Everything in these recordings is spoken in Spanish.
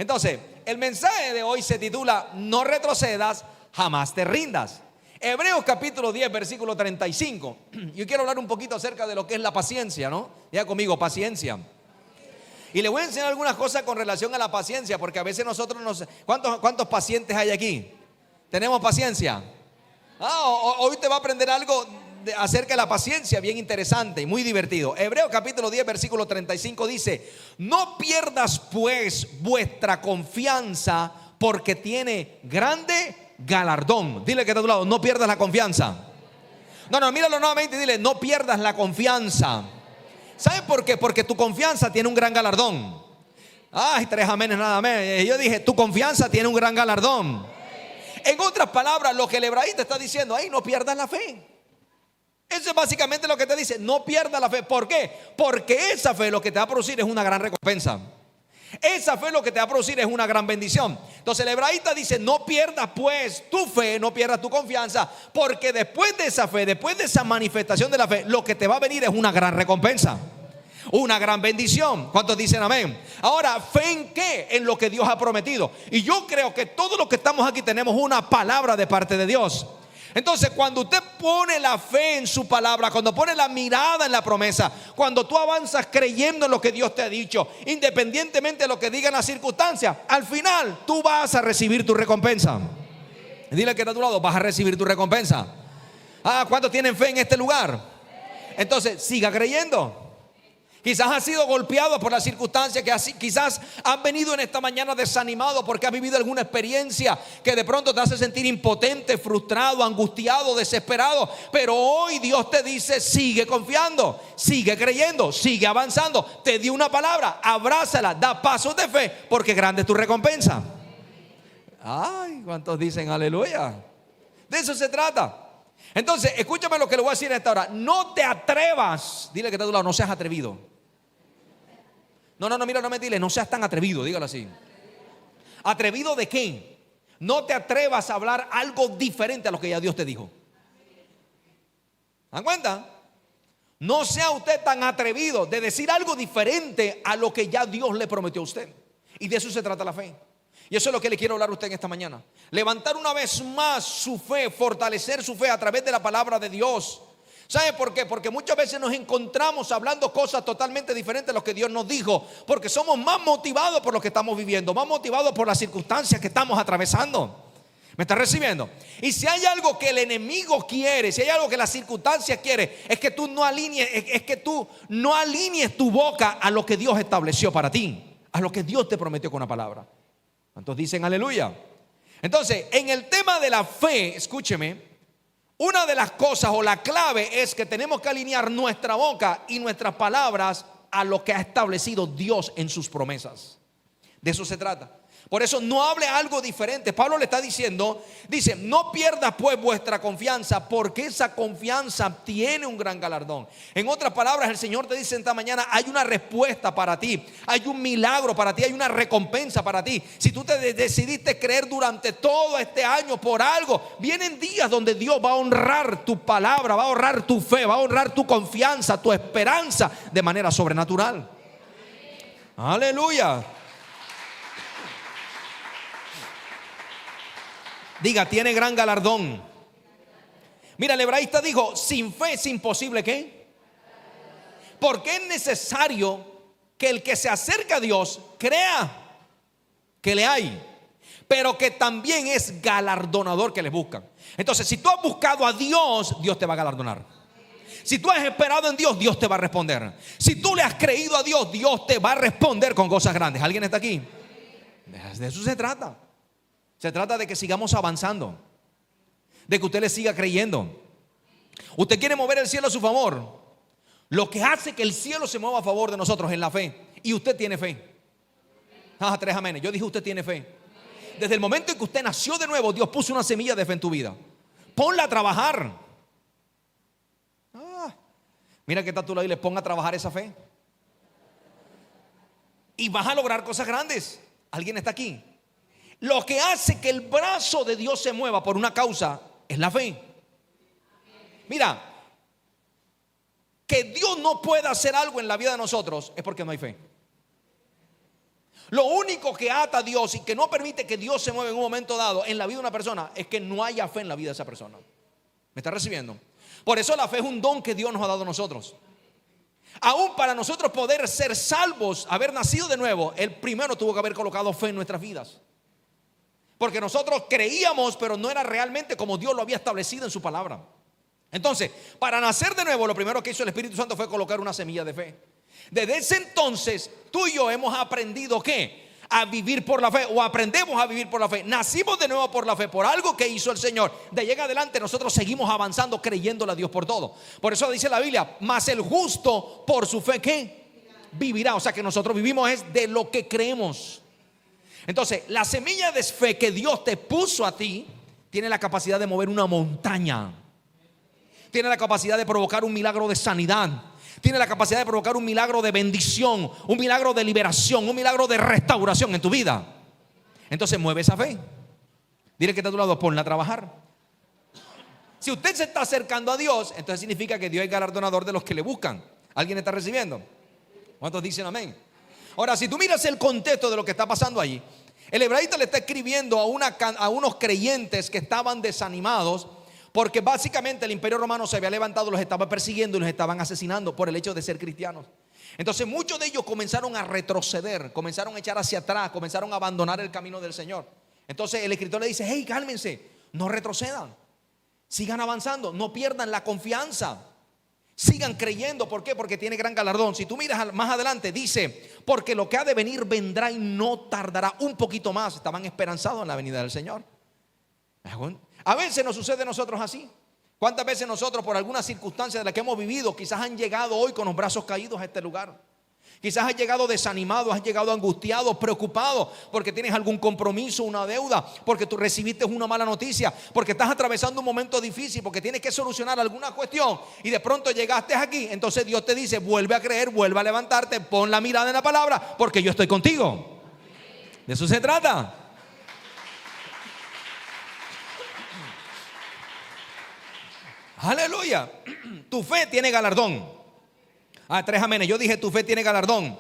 Entonces, el mensaje de hoy se titula No retrocedas, jamás te rindas. Hebreos capítulo 10, versículo 35. Yo quiero hablar un poquito acerca de lo que es la paciencia, ¿no? Diga conmigo, paciencia. Y le voy a enseñar algunas cosas con relación a la paciencia, porque a veces nosotros nos... ¿Cuántos pacientes hay aquí? ¿Tenemos paciencia? Hoy te va a aprender algo acerca de la paciencia, bien interesante y muy divertido. Hebreos capítulo 10, versículo 35 dice: no pierdas pues vuestra confianza, porque tiene grande galardón. Dile que está a tu lado, no pierdas la confianza. No, míralo nuevamente y dile, no pierdas la confianza. ¿Sabe por qué? Porque tu confianza tiene un gran galardón. Ay, 3 amenes nada más. Yo dije, tu confianza tiene un gran galardón. En otras palabras, lo que el hebraísta está diciendo, ay, no pierdas la fe. Eso es básicamente lo que te dice, no pierdas la fe. ¿Por qué? Porque esa fe lo que te va a producir es una gran recompensa. Esa fe lo que te va a producir es una gran bendición. Entonces el hebraísta dice, no pierdas pues tu fe, no pierdas tu confianza, porque después de esa fe, después de esa manifestación de la fe, lo que te va a venir es una gran recompensa, una gran bendición. ¿Cuántos dicen amén? Ahora, ¿fe en qué? En lo que Dios ha prometido. Y yo creo que todos los que estamos aquí tenemos una palabra de parte de Dios. Entonces, cuando usted pone la fe en su palabra, cuando pone la mirada en la promesa, cuando tú avanzas creyendo en lo que Dios te ha dicho, independientemente de lo que digan las circunstancias, al final tú vas a recibir tu recompensa. Dile que está a tu lado, vas a recibir tu recompensa. ¿Cuántos tienen fe en este lugar? Entonces, siga creyendo. Quizás has sido golpeado por las circunstancias, quizás has venido en esta mañana desanimado porque has vivido alguna experiencia que de pronto te hace sentir impotente, frustrado, angustiado, desesperado. Pero hoy Dios te dice, sigue confiando, sigue creyendo, sigue avanzando. Te dio una palabra, abrázala, da pasos de fe, porque grande es tu recompensa. Ay, ¿cuántos dicen aleluya? De eso se trata. Entonces, escúchame lo que le voy a decir a esta hora. No te atrevas, dile que está a tu lado, no seas atrevido. Mira, no me dile, no seas tan atrevido, dígalo así. ¿Atrevido de qué? No te atrevas a hablar algo diferente a lo que ya Dios te dijo. ¿Dan cuenta? No sea usted tan atrevido de decir algo diferente a lo que ya Dios le prometió a usted. Y de eso se trata la fe. Y eso es lo que le quiero hablar a usted en esta mañana. Levantar una vez más su fe, fortalecer su fe a través de la palabra de Dios. ¿Sabe por qué? Porque muchas veces nos encontramos hablando cosas totalmente diferentes a lo que Dios nos dijo, porque somos más motivados por lo que estamos viviendo, más motivados por las circunstancias que estamos atravesando. ¿Me está recibiendo? Y si hay algo que el enemigo quiere, si hay algo que la circunstancia quiere, es que tú no alinees tu boca a lo que Dios estableció para ti, a lo que Dios te prometió con una palabra. ¿Cuántos dicen aleluya? Entonces, en el tema de la fe, escúcheme, una de las cosas o la clave es que tenemos que alinear nuestra boca y nuestras palabras a lo que ha establecido Dios en sus promesas. De eso se trata. Por eso no hable algo diferente. Pablo le está diciendo, dice, no pierdas pues vuestra confianza, porque esa confianza tiene un gran galardón. En otras palabras, el Señor te dice esta mañana, hay una respuesta para ti, hay un milagro para ti, hay una recompensa para ti. Si tú te decidiste creer durante todo este año por algo, vienen días donde Dios va a honrar tu palabra, va a honrar tu fe, va a honrar tu confianza, tu esperanza de manera sobrenatural. Aleluya. Diga, tiene gran galardón. Mira, el hebraísta dijo, sin fe es imposible, ¿qué? Porque es necesario que el que se acerca a Dios crea que le hay, pero que también es galardonador que le buscan. Entonces, si tú has buscado a Dios, Dios te va a galardonar. Si tú has esperado en Dios, Dios te va a responder. Si tú le has creído a Dios, Dios te va a responder con cosas grandes. ¿Alguien está aquí? De eso se trata. Se trata de que sigamos avanzando, de que usted le siga creyendo. Usted quiere mover el cielo a su favor. Lo que hace que el cielo se mueva a favor de nosotros es la fe. Y usted tiene fe. 3 amenes. Yo dije usted tiene fe. Desde el momento en que usted nació de nuevo, Dios puso una semilla de fe en tu vida. Ponla a trabajar. Mira que está tú ahí, le ponga a trabajar esa fe. Y vas a lograr cosas grandes. ¿Alguien está aquí? Lo que hace que el brazo de Dios se mueva por una causa es la fe. Mira, que Dios no pueda hacer algo en la vida de nosotros es porque no hay fe. Lo único que ata a Dios y que no permite que Dios se mueva en un momento dado en la vida de una persona es que no haya fe en la vida de esa persona. ¿Me está recibiendo? Por eso la fe es un don que Dios nos ha dado a nosotros. Aún para nosotros poder ser salvos, haber nacido de nuevo, el primero tuvo que haber colocado fe en nuestras vidas. Porque nosotros creíamos, pero no era realmente como Dios lo había establecido en su palabra. Entonces, para nacer de nuevo, lo primero que hizo el Espíritu Santo fue colocar una semilla de fe. Desde ese entonces, tú y yo hemos aprendido ¿qué? A vivir por la fe, o aprendemos a vivir por la fe. Nacimos de nuevo por la fe, por algo que hizo el Señor. De ahí en adelante nosotros seguimos avanzando, creyéndole a Dios por todo. Por eso dice la Biblia, mas el justo por su fe ¿qué? Vivirá. O sea que nosotros vivimos es de lo que creemos. Entonces, la semilla de fe que Dios te puso a ti tiene la capacidad de mover una montaña. Tiene la capacidad de provocar un milagro de sanidad. Tiene la capacidad de provocar un milagro de bendición, un milagro de liberación, un milagro de restauración en tu vida. Entonces mueve esa fe. Dile que está a tu lado, ponla a trabajar. Si usted se está acercando a Dios, entonces significa que Dios es galardonador de los que le buscan. ¿Alguien está recibiendo? ¿Cuántos dicen amén? Ahora, si tú miras el contexto de lo que está pasando allí, el hebraíta le está escribiendo a unos creyentes que estaban desanimados, porque básicamente el imperio romano se había levantado, los estaba persiguiendo y los estaban asesinando por el hecho de ser cristianos. Entonces muchos de ellos comenzaron a retroceder, comenzaron a echar hacia atrás, comenzaron a abandonar el camino del Señor. Entonces el escritor le dice, hey, cálmense, no retrocedan, sigan avanzando, no pierdan la confianza, sigan creyendo. ¿Por qué? Porque tiene gran galardón. Si tú miras más adelante, dice, porque lo que ha de venir vendrá y no tardará. Un poquito más, estaban esperanzados en la venida del Señor. A veces nos sucede a nosotros así. ¿Cuántas veces nosotros por alguna circunstancia de la que hemos vivido quizás han llegado hoy con los brazos caídos a este lugar? Quizás has llegado desanimado, has llegado angustiado, preocupado porque tienes algún compromiso, una deuda, porque tú recibiste una mala noticia, porque estás atravesando un momento difícil, porque tienes que solucionar alguna cuestión y de pronto llegaste aquí. Entonces Dios te dice, vuelve a creer, vuelve a levantarte, pon la mirada en la palabra, porque yo estoy contigo. De eso se trata. Aleluya. Tu fe tiene galardón. Tres amenes. Yo dije tu fe tiene galardón.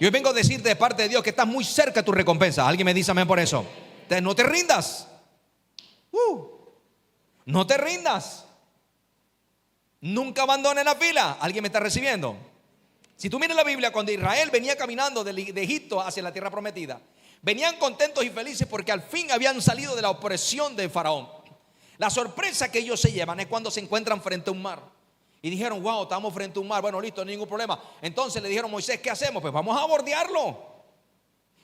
Yo vengo a decirte de parte de Dios que estás muy cerca de tu recompensa. Alguien me dice amén por eso. Entonces, no te rindas. No te rindas. Nunca abandones la fila. ¿Alguien me está recibiendo? Si tú miras la Biblia, cuando Israel venía caminando de Egipto hacia la tierra prometida, venían contentos y felices porque al fin habían salido de la opresión de Faraón. La sorpresa que ellos se llevan es cuando se encuentran frente a un mar. Y dijeron, wow, estamos frente a un mar. Bueno, listo, no hay ningún problema. Entonces le dijeron, Moisés, ¿qué hacemos? Pues vamos a bordearlo.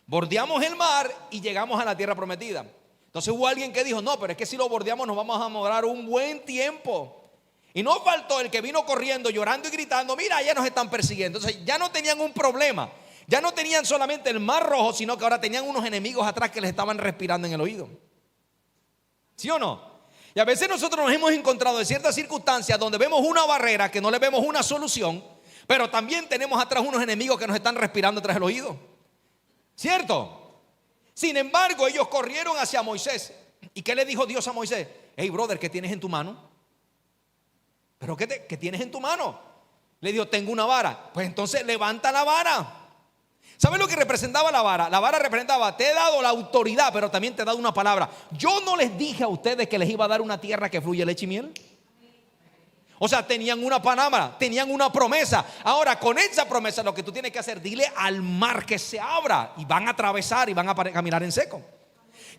Bordeamos el mar y llegamos a la tierra prometida. Entonces hubo alguien que dijo, no, pero es que si lo bordeamos nos vamos a demorar un buen tiempo. Y no faltó el que vino corriendo, llorando y gritando, mira, ya nos están persiguiendo. Entonces ya no tenían un problema. Ya no tenían solamente el mar rojo, sino que ahora tenían unos enemigos atrás que les estaban respirando en el oído. ¿Sí o no? Y a veces nosotros nos hemos encontrado en ciertas circunstancias donde vemos una barrera que no le vemos una solución, pero también tenemos atrás unos enemigos que nos están respirando tras el oído. ¿Cierto? Sin embargo, ellos corrieron hacia Moisés. ¿Y qué le dijo Dios a Moisés? Hey, brother, ¿qué tienes en tu mano? ¿Pero qué tienes en tu mano? Le dijo, tengo una vara. Pues entonces levanta la vara. ¿Sabes lo que representaba la vara? La vara representaba, te he dado la autoridad, pero también te he dado una palabra. Yo no les dije a ustedes que les iba a dar una tierra que fluye leche y miel. O sea, tenían una palabra, tenían una promesa. Ahora, con esa promesa lo que tú tienes que hacer, dile al mar que se abra. Y van a atravesar y van a caminar en seco.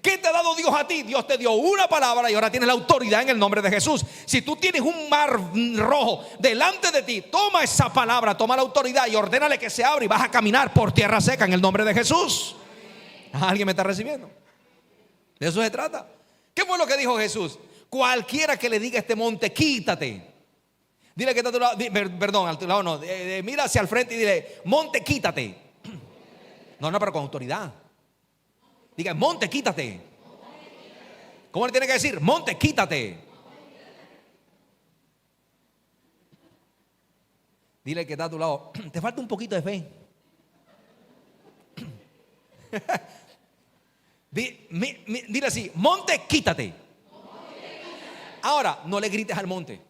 ¿Qué te ha dado Dios a ti? Dios te dio una palabra y ahora tienes la autoridad en el nombre de Jesús. Si tú tienes un mar rojo delante de ti, toma esa palabra, toma la autoridad y ordénale que se abra y vas a caminar por tierra seca en el nombre de Jesús. ¿Alguien me está recibiendo? De eso se trata. ¿Qué fue lo que dijo Jesús? Cualquiera que le diga a este monte, quítate. Dile que está a tu lado, perdón, a tu lado no, mira hacia el frente y dile, monte, quítate. No, pero con autoridad. Diga, monte, quítate. ¿Cómo le tiene que decir? Monte, quítate. Dile que está a tu lado, te falta un poquito de fe. Dile así, monte, quítate. Ahora, no le grites al monte.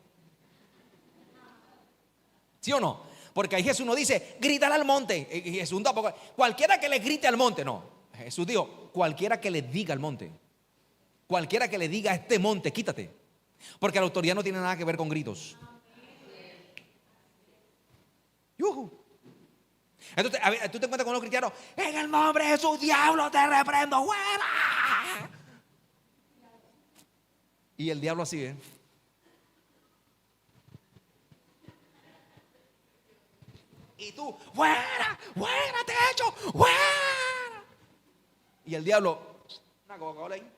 ¿Sí o no? Porque ahí Jesús no dice, grítale al monte. Y Jesús tampoco, cualquiera que le grite al monte, no. Jesús dijo, cualquiera que le diga al monte. Cualquiera que le diga a este monte, quítate. Porque la autoridad no tiene nada que ver con gritos. ¡Yuhu! Entonces, a ver, tú te encuentras con los cristianos, en el nombre de Jesús, diablo, te reprendo, fuera. Y el diablo así, ¿eh? Y tú, fuera, fuera, te echo, fuera. Y el diablo, una Coca-Cola ahí.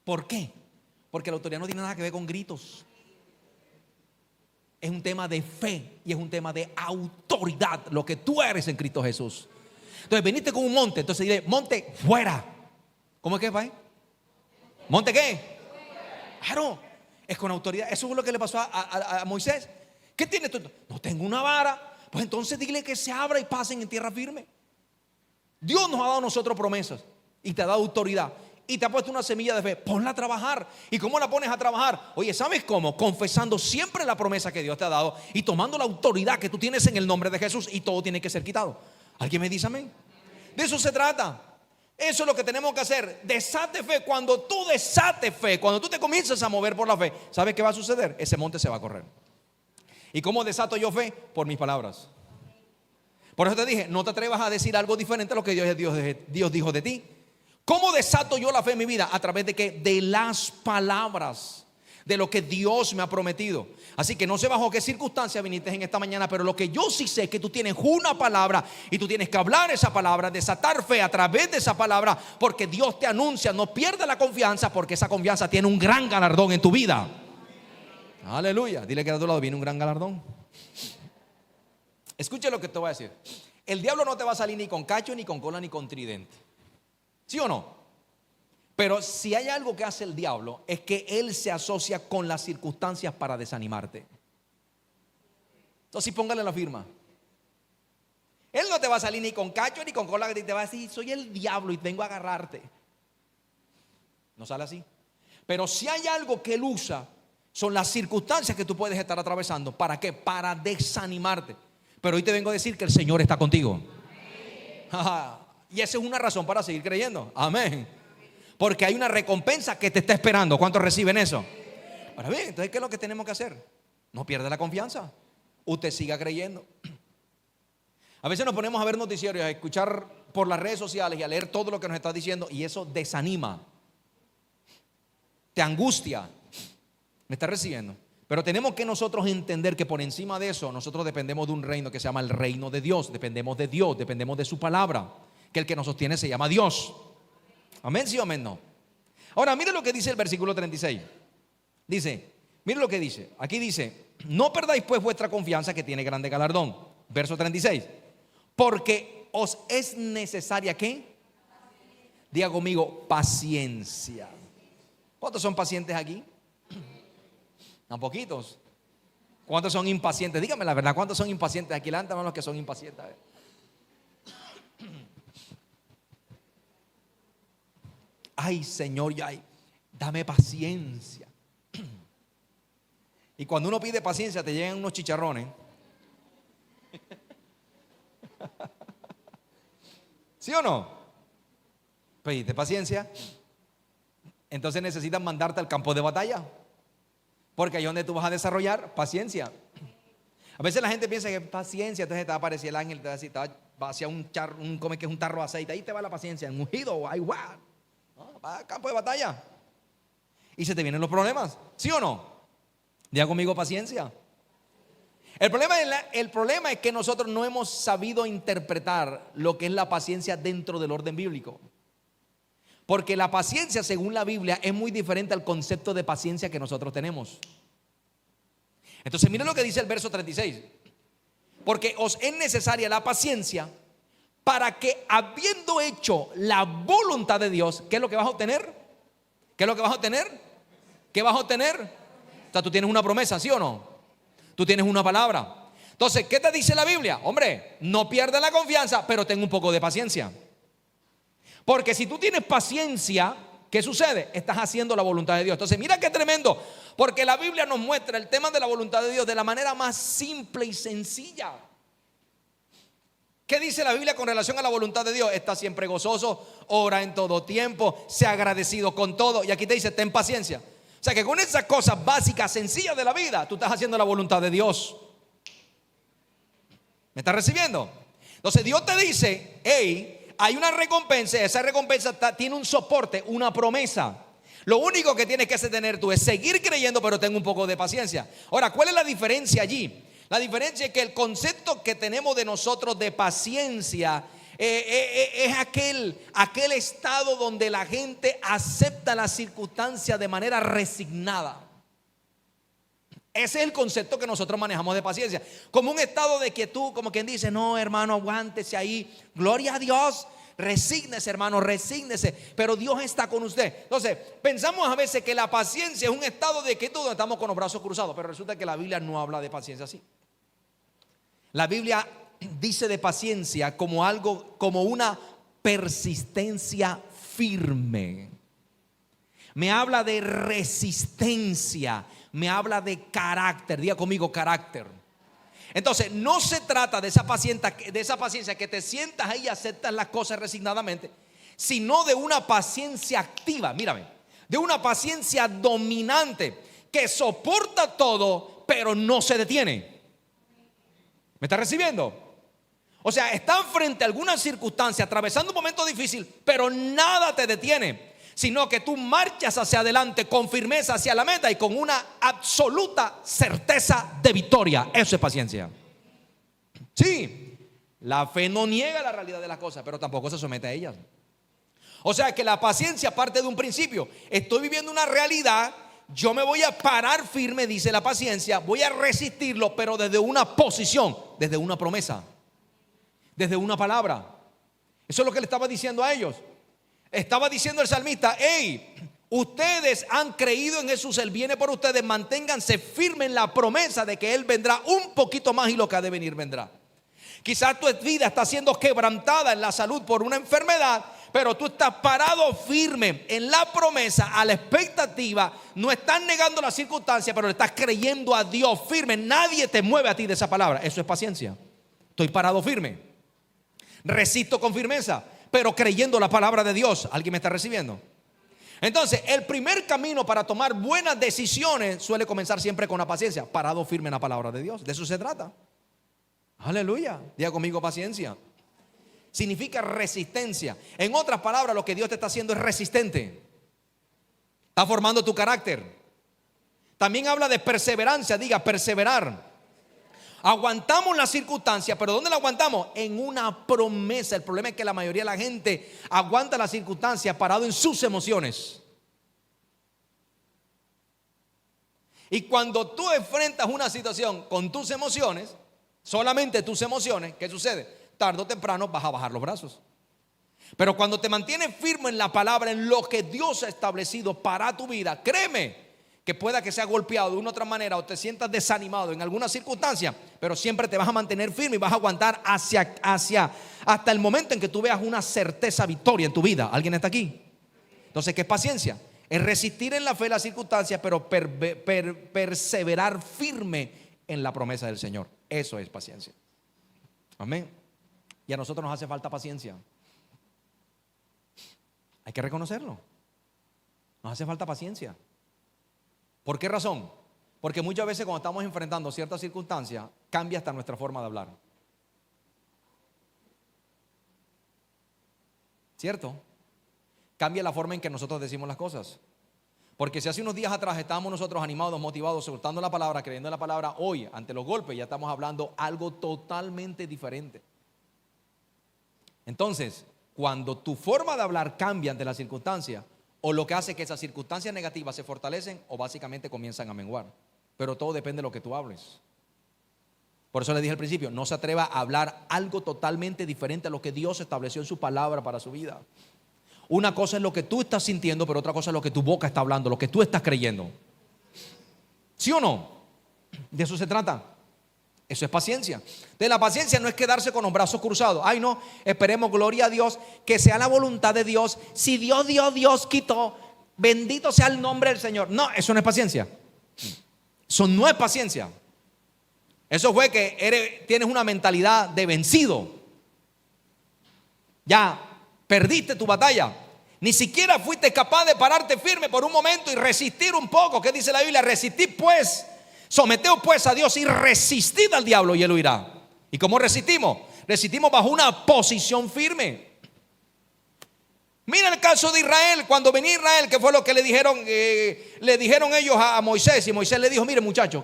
¿Por qué? Porque la autoridad no tiene nada que ver con gritos. Es un tema de fe y es un tema de autoridad, lo que tú eres en Cristo Jesús. Entonces veniste con un monte, entonces dile, monte, fuera. ¿Cómo es que va? ¿Monte qué? Claro, es con autoridad. Eso es lo que le pasó a Moisés. ¿Qué tienes tú? No tengo una vara. Pues entonces dile que se abra y pasen en tierra firme. Dios nos ha dado a nosotros promesas y te ha dado autoridad. Y te ha puesto una semilla de fe, ponla a trabajar. ¿Y cómo la pones a trabajar? Oye, ¿sabes cómo? Confesando siempre la promesa que Dios te ha dado y tomando la autoridad que tú tienes en el nombre de Jesús, y todo tiene que ser quitado. ¿Alguien me dice amén? De eso se trata. Eso es lo que tenemos que hacer. Desate fe. Cuando tú desates fe, cuando tú te comienzas a mover por la fe, ¿sabes qué va a suceder? Ese monte se va a correr. ¿Y cómo desato yo fe? Por mis palabras. Por eso te dije, no te atrevas a decir algo diferente a lo que Dios dijo de ti. ¿Cómo desato yo la fe en mi vida? A través de ¿qué? De las palabras, de lo que Dios me ha prometido. Así que no sé bajo qué circunstancia viniste en esta mañana, pero lo que yo sí sé es que tú tienes una palabra y tú tienes que hablar esa palabra, desatar fe a través de esa palabra, porque Dios te anuncia. No pierdas la confianza, porque esa confianza tiene un gran galardón en tu vida. Aleluya. Dile que a tu lado viene un gran galardón. Escuche lo que te voy a decir. El diablo no te va a salir ni con cacho, ni con cola, ni con tridente. ¿Sí o no? Pero si hay algo que hace el diablo, es que él se asocia con las circunstancias para desanimarte. Entonces póngale la firma. Él no te va a salir ni con cacho ni con cola, que te va a decir, soy el diablo y vengo a agarrarte. No sale así. Pero si hay algo que él usa, son las circunstancias que tú puedes estar atravesando. ¿Para qué? Para desanimarte. Pero hoy te vengo a decir que el Señor está contigo. Y esa es una razón para seguir creyendo. Amén. Porque hay una recompensa que te está esperando. ¿Cuántos reciben eso? Ahora bien, entonces ¿qué es lo que tenemos que hacer? No pierda la confianza. Usted siga creyendo. A veces nos ponemos a ver noticiarios, a escuchar por las redes sociales y a leer todo lo que nos está diciendo, y eso desanima, te angustia. ¿Me está recibiendo? Pero tenemos que nosotros entender que por encima de eso nosotros dependemos de un reino que se llama el reino de Dios. Dependemos de Dios, dependemos de su palabra, que el que nos sostiene se llama Dios. Amén, sí o amén, no. Ahora mire lo que dice el versículo 36. Dice, mire lo que dice. Aquí dice, no perdáis pues vuestra confianza, que tiene grande galardón. Verso 36. Porque os es necesaria, ¿qué? Diga conmigo, paciencia. ¿Cuántos son pacientes aquí? ¿A poquitos? ¿Cuántos son impacientes? Dígame la verdad, ¿cuántos son impacientes aquí? Levanten los que son impacientes. Ay, Señor, ay, dame paciencia. Y cuando uno pide paciencia, te llegan unos chicharrones. ¿Sí o no? Pediste paciencia. Entonces necesitas mandarte al campo de batalla, porque ahí es donde tú vas a desarrollar paciencia. A veces la gente piensa que paciencia, entonces te va a aparecer el ángel, te va a decir, va hacia un tarro de aceite, ahí te va la paciencia, en ungido, ay, guau. Va al campo de batalla y se te vienen los problemas. ¿Sí o no? Diga conmigo, paciencia. El problema es que nosotros no hemos sabido interpretar lo que es la paciencia dentro del orden bíblico. Porque la paciencia, según la Biblia, es muy diferente al concepto de paciencia que nosotros tenemos. Entonces miren lo que dice el verso 36. Porque os es necesaria la paciencia, para que, habiendo hecho la voluntad de Dios, ¿qué es lo que vas a obtener? ¿Qué es lo que vas a obtener? ¿Qué vas a obtener? O sea, tú tienes una promesa, ¿sí o no? Tú tienes una palabra. Entonces, ¿qué te dice la Biblia? Hombre, no pierdas la confianza, pero ten un poco de paciencia. Porque si tú tienes paciencia, ¿qué sucede? Estás haciendo la voluntad de Dios. Entonces mira qué tremendo, porque la Biblia nos muestra el tema de la voluntad de Dios de la manera más simple y sencilla. ¿Qué dice la Biblia con relación a la voluntad de Dios? Está siempre gozoso, ora en todo tiempo, sea agradecido con todo. Y aquí te dice, ten paciencia. O sea que con esas cosas básicas, sencillas de la vida, tú estás haciendo la voluntad de Dios. ¿Me estás recibiendo? Entonces Dios te dice, hey, hay una recompensa. Esa recompensa tiene un soporte, una promesa. Lo único que tienes que tener tú es seguir creyendo, pero ten un poco de paciencia. Ahora, ¿cuál es la diferencia allí? La diferencia es que el concepto que tenemos de nosotros de paciencia es aquel estado donde la gente acepta las circunstancias de manera resignada. Ese es el concepto que nosotros manejamos de paciencia, como un estado de quietud, como quien dice, no hermano, aguántese ahí, gloria a Dios, resígnese hermano, resígnese, pero Dios está con usted. Entonces pensamos a veces que la paciencia es un estado de quietud donde estamos con los brazos cruzados, pero resulta que la Biblia no habla de paciencia así. La Biblia dice de paciencia como algo, como una persistencia firme. Me habla de resistencia, me habla de carácter. Diga conmigo, carácter. Entonces no se trata de esa paciencia que te sientas ahí y aceptas las cosas resignadamente, sino de una paciencia activa. Mírame, de una paciencia dominante que soporta todo, pero no se detiene. ¿Me está recibiendo? O sea, están frente a alguna circunstancia, atravesando un momento difícil, pero nada te detiene, sino que tú marchas hacia adelante con firmeza hacia la meta y con una absoluta certeza de victoria. Eso es paciencia. Sí, la fe no niega la realidad de las cosas, pero tampoco se somete a ellas. O sea que la paciencia parte de un principio. Estoy viviendo una realidad, yo me voy a parar firme, dice la paciencia, voy a resistirlo, pero desde una posición, desde una promesa, desde una palabra. Eso es lo que le estaba diciendo a ellos. Estaba diciendo el salmista, hey, ustedes han creído en Jesús, Él viene por ustedes, manténganse firmes en la promesa de que Él vendrá un poquito más y lo que ha de venir vendrá. Quizás tu vida está siendo quebrantada en la salud por una enfermedad, pero tú estás parado firme en la promesa, a la expectativa. No estás negando las circunstancias, pero le estás creyendo a Dios firme. Nadie te mueve a ti de esa palabra. Eso es paciencia. Estoy parado firme, resisto con firmeza, pero creyendo la palabra de Dios. ¿Alguien me está recibiendo? Entonces el primer camino para tomar buenas decisiones suele comenzar siempre con la paciencia. Parado firme en la palabra de Dios. De eso se trata. Aleluya. Diga conmigo, paciencia significa resistencia. En otras palabras, lo que Dios te está haciendo es resistente. Está formando tu carácter. También habla de perseverancia. Diga, perseverar. Aguantamos la circunstancia, pero ¿dónde la aguantamos? En una promesa. El problema es que la mayoría de la gente aguanta la circunstancia parado en sus emociones. Y cuando tú enfrentas una situación con tus emociones, solamente tus emociones, ¿qué sucede? Tarde o temprano vas a bajar los brazos. Pero cuando te mantienes firme en la palabra, en lo que Dios ha establecido para tu vida, créeme que pueda que sea golpeado de una u otra manera o te sientas desanimado en alguna circunstancia, pero siempre te vas a mantener firme y vas a aguantar hasta el momento en que tú veas una certeza victoria en tu vida. ¿Alguien está aquí? Entonces, ¿qué es paciencia? Es resistir en la fe las circunstancias, pero perseverar firme en la promesa del Señor. Eso es paciencia. Amén. Y a nosotros nos hace falta paciencia. Hay que reconocerlo. Nos hace falta paciencia. ¿Por qué razón? Porque muchas veces cuando estamos enfrentando ciertas circunstancias, cambia hasta nuestra forma de hablar. ¿Cierto? Cambia la forma en que nosotros decimos las cosas. Porque si hace unos días atrás estábamos nosotros animados, motivados, soltando la palabra, creyendo en la palabra, hoy ante los golpes ya estamos hablando algo totalmente diferente. Entonces, cuando tu forma de hablar cambia ante las circunstancias, o lo que hace que esas circunstancias negativas se fortalecen o básicamente comienzan a menguar. Pero todo depende de lo que tú hables. Por eso le dije al principio, no se atreva a hablar algo totalmente diferente a lo que Dios estableció en su palabra para su vida. Una cosa es lo que tú estás sintiendo, pero otra cosa es lo que tu boca está hablando, lo que tú estás creyendo. ¿Sí o no? De eso se trata. Eso es paciencia. De la paciencia no es quedarse con los brazos cruzados. Ay no, esperemos, gloria a Dios, que sea la voluntad de Dios. Si Dios dio, Dios quitó. Bendito sea el nombre del Señor. No, eso no es paciencia. Eso no es paciencia. Eso fue que tienes una mentalidad de vencido. Ya perdiste tu batalla. Ni siquiera fuiste capaz de pararte firme por un momento y resistir un poco. ¿Qué dice la Biblia? Resistid pues, someteos pues a Dios y resistid al diablo y él huirá. ¿Y cómo resistimos? Resistimos bajo una posición firme. Mira el caso de Israel. Cuando venía Israel, ¿qué fue lo que le dijeron ellos a Moisés? Y Moisés le dijo: mire, muchachos,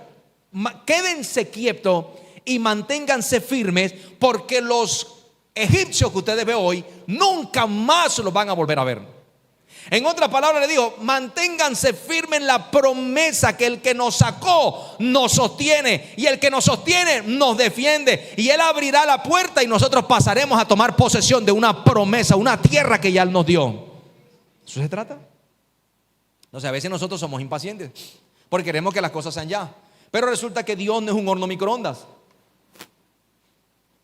quédense quietos y manténganse firmes, porque los egipcios que ustedes ven hoy nunca más los van a volver a ver. En otras palabras le dijo: manténganse firmes en la promesa, que el que nos sacó nos sostiene, y el que nos sostiene nos defiende, y él abrirá la puerta y nosotros pasaremos a tomar posesión de una promesa, una tierra que ya él nos dio. ¿Eso se trata? Entonces a veces nosotros somos impacientes porque queremos que las cosas sean ya, pero resulta que Dios no es un horno microondas,